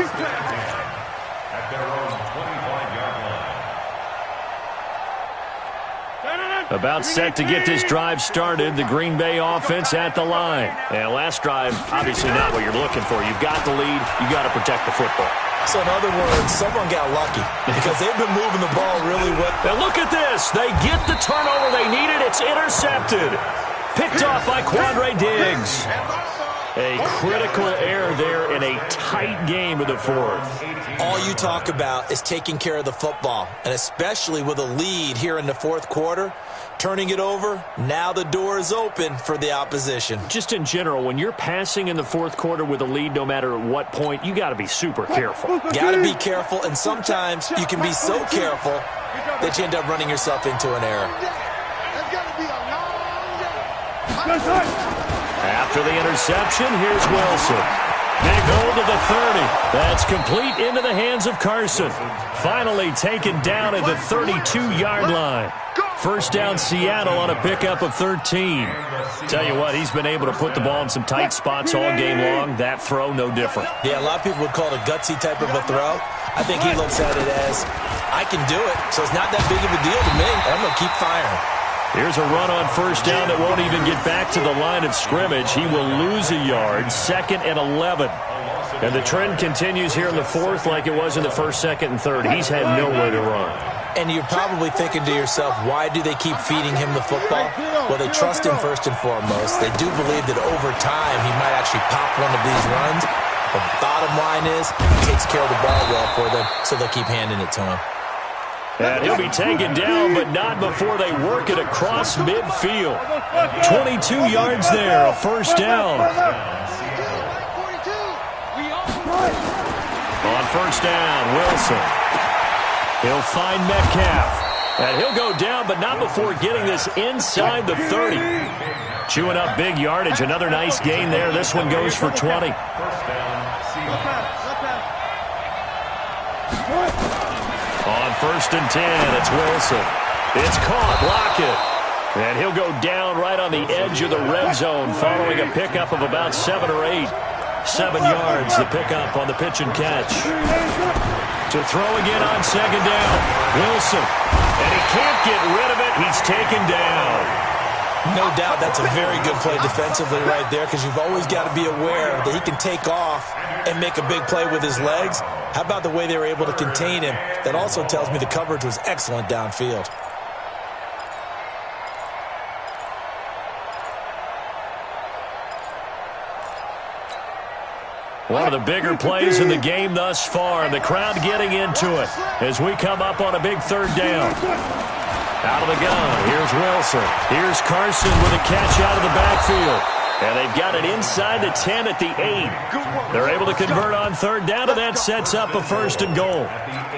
Speaker 3: their own 25-yard line.
Speaker 1: About set to get this drive started, the Green Bay offense at the line. And last drive, obviously not what you're looking for. You've got the lead. You've got to protect the football.
Speaker 4: So in other words, someone got lucky because they've been moving the ball really well.
Speaker 1: Now look at this. They get the turnover they needed. It's intercepted. Picked off by Quandre Diggs. A critical error there in a tight game of the fourth.
Speaker 4: All you talk about is taking care of the football, and especially with a lead here in the fourth quarter, turning it over, now the door is open for the opposition.
Speaker 1: Just in general, when you're passing in the fourth quarter with a lead, no matter at what point, you got to be super careful.
Speaker 4: Got to be careful, and sometimes you can be so careful that you end up running yourself into an error.
Speaker 1: After the interception, here's Wilson. Big hold of the 30. That's complete into the hands of Carson. Finally taken down at the 32-yard line. First down, Seattle on a pickup of 13. Tell you what, he's been able to put the ball in some tight spots all game long. That throw, no different.
Speaker 4: Yeah, a lot of people would call it a gutsy type of a throw. I think he looks at it as, I can do it, so it's not that big of a deal to me. I'm going to keep firing.
Speaker 1: Here's a run on first down that won't even get back to the line of scrimmage. He will lose a yard. Second and 11. And the trend continues here in the fourth like it was in the first, second, and third. He's had nowhere to run.
Speaker 4: And you're probably thinking to yourself, why do they keep feeding him the football? Well, they trust him first and foremost. They do believe that over time he might actually pop one of these runs. The bottom line is he takes care of the ball well for them, so they'll keep handing it to him.
Speaker 1: And he'll be taken down, but not before they work it across midfield. 22 yards there, a first down. On first down, Wilson. He'll find Metcalf. And he'll go down, but not before getting this inside the 30. Chewing up big yardage. Another nice gain there. This one goes for 20. On first and 10, it's Wilson. It's caught. Lockett. And he'll go down right on the edge of the red zone following a pickup of about 7 or 8. 7 yards, the pickup on the pitch and catch. To throw again on second down. Wilson. And he can't get rid of it. He's taken down.
Speaker 4: No doubt that's a very good play defensively right there, because you've always got to be aware that he can take off and make a big play with his legs. How about the way they were able to contain him? That also tells me the coverage was excellent downfield.
Speaker 1: One of the bigger plays in the game thus far, and the crowd getting into it as we come up on a big third down. Out of the gun, here's Wilson. Here's Carson with a catch out of the backfield. And they've got it inside the 10 at the 8. They're able to convert on third down, and that sets up a first and goal.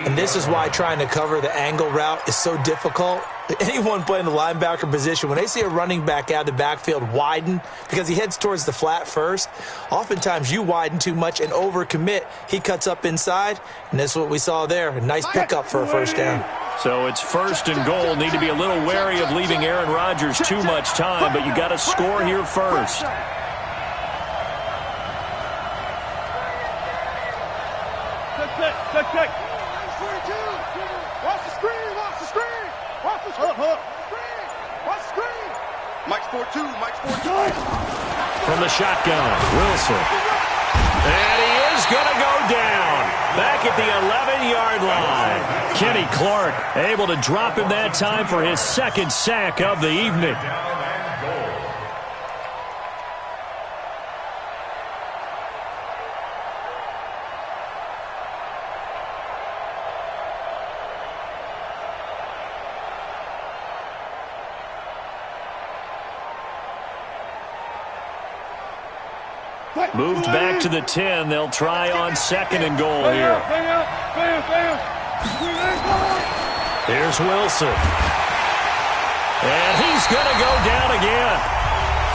Speaker 4: And this is why trying to cover the angle route is so difficult. Anyone playing the linebacker position, when they see a running back out of the backfield widen, because he heads towards the flat first, oftentimes you widen too much and overcommit. He cuts up inside, and that's what we saw there. A nice pickup for a first down.
Speaker 1: So it's first and goal. Need to be a little wary of leaving Aaron Rodgers too much time, but you got to score here first.
Speaker 2: Check. Watch the screen. Watch the screen. Watch the screen. Watch the screen. Mike's 4-2. Mike's 4-2.
Speaker 1: From the shotgun, Wilson. And he is going to go down. Back at the 11-yard line. Kenny Clark able to drop him that time for his second sack of the evening. Moved back to the 10. They'll try on second and goal here. Here's Wilson. And he's going to go down again.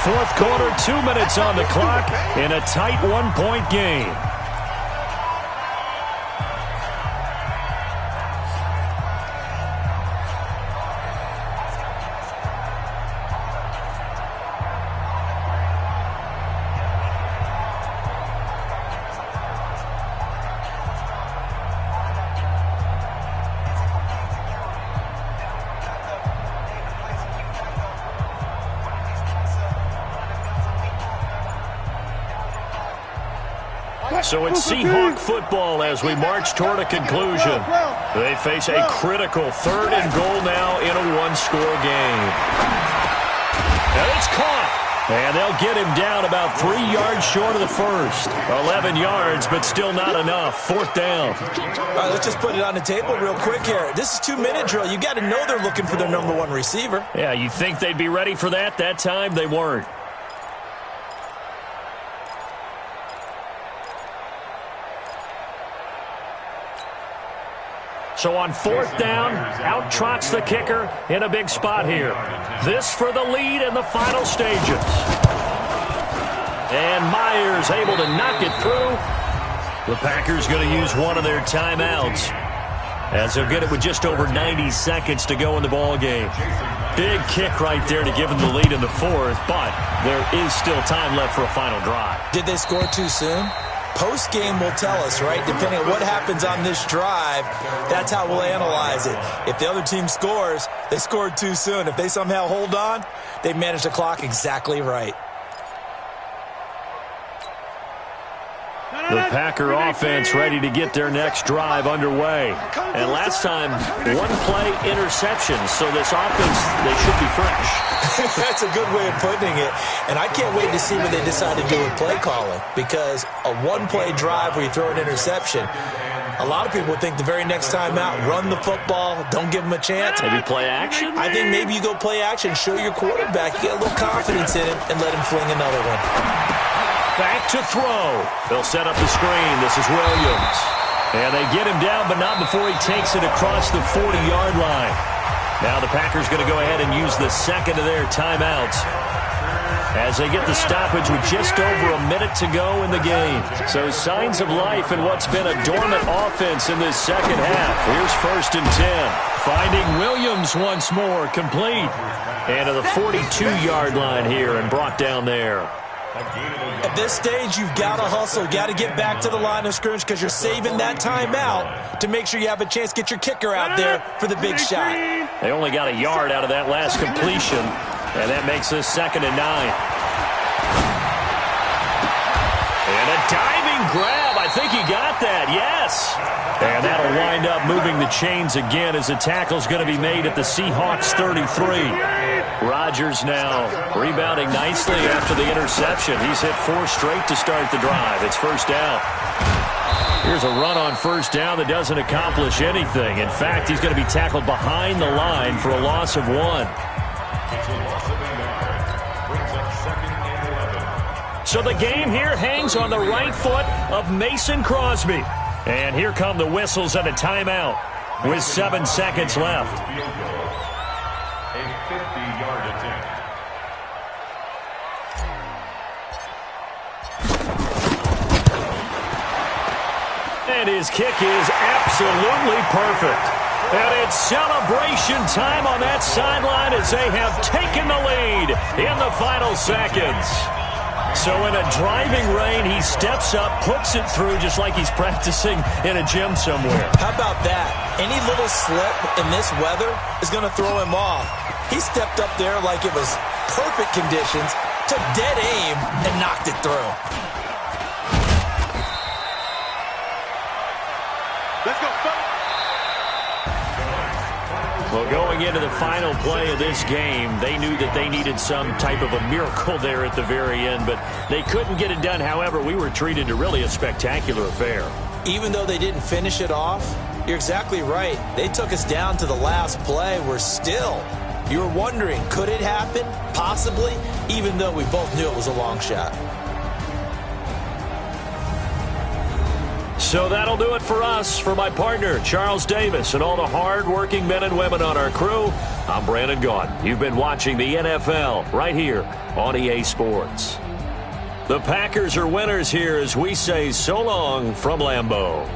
Speaker 1: Fourth quarter, 2 minutes on the clock in a tight one-point game. So it's Seahawk football as we march toward a conclusion. They face a critical third and goal now in a one-score game. And it's caught. And they'll get him down about 3 yards short of the first. 11 yards, but still not enough. Fourth down.
Speaker 4: All right, let's just put it on the table real quick here. This is 2-minute drill. You got to know they're looking for their number one receiver.
Speaker 1: Yeah, you think they'd be ready for that? That time they weren't. So on fourth down, out trots the kicker in a big spot here. This for the lead in the final stages. And Myers able to knock it through. The Packers going to use one of their timeouts, as they'll get it with just over 90 seconds to go in the ball game. Big kick right there to give them the lead in the fourth, but there is still time left for a final drive.
Speaker 4: Did they score too soon? Post-game will tell us, right? Depending on what happens on this drive, that's how we'll analyze it. If the other team scores, they scored too soon. If they somehow hold on, they managed the clock exactly right.
Speaker 1: The Packer offense ready to get their next drive underway. And last time, one play interception. So this offense, they should be fresh.
Speaker 4: That's a good way of putting it. And I can't wait to see what they decide to do with play calling. Because a one-play drive where you throw an interception, a lot of people would think the very next time out, run the football, don't give them a chance.
Speaker 1: Maybe play action?
Speaker 4: I think maybe you go play action, show your quarterback, you get a little confidence in him, and let him fling another one.
Speaker 1: Back to throw. They'll set up the screen. This is Williams. And they get him down, but not before he takes it across the 40-yard line. Now the Packers going to go ahead and use the second of their timeouts as they get the stoppage with just over a minute to go in the game. So signs of life in what's been a dormant offense in this second half. Here's 1st and 10. Finding Williams once more, complete. And to the 42-yard line here and brought down there.
Speaker 4: At this stage, you've got to hustle. You've got to get back to the line of scrimmage because you're saving that timeout to make sure you have a chance to get your kicker out there for the big shot.
Speaker 1: They only got a yard out of that last completion, and that makes this 2nd and 9. And a diving grab. I think he got that. Yes. And that'll wind up moving the chains again as the tackle's going to be made at the Seahawks 33. Rodgers now rebounding nicely after the interception. He's hit 4 straight to start the drive. It's 1st down. Here's a run on 1st down that doesn't accomplish anything. In fact, he's going to be tackled behind the line for a loss of 1. So the game here hangs on the right foot of Mason Crosby. And here come the whistles and a timeout with 7 seconds left.
Speaker 3: A 50-yard attempt.
Speaker 1: And his kick is absolutely perfect. And it's celebration time on that sideline as they have taken the lead in the final seconds. So in a driving rain, he steps up, puts it through just like he's practicing in a gym somewhere.
Speaker 4: How about that? Any little slip in this weather is going to throw him off. He stepped up there like it was perfect conditions, took dead aim, and knocked it through.
Speaker 2: Let's go, fellas.
Speaker 1: Well, going into the final play of this game, they knew that they needed some type of a miracle there at the very end, but they couldn't get it done. However, we were treated to really a spectacular affair.
Speaker 4: Even though they didn't finish it off, you're exactly right. They took us down to the last play. We're still, you were wondering, could it happen? Possibly, even though we both knew it was a long shot.
Speaker 1: So that'll do it for us. For my partner, Charles Davis, and all the hard-working men and women on our crew, I'm Brandon Gaudin. You've been watching the NFL right here on EA Sports. The Packers are winners here as we say so long from Lambeau.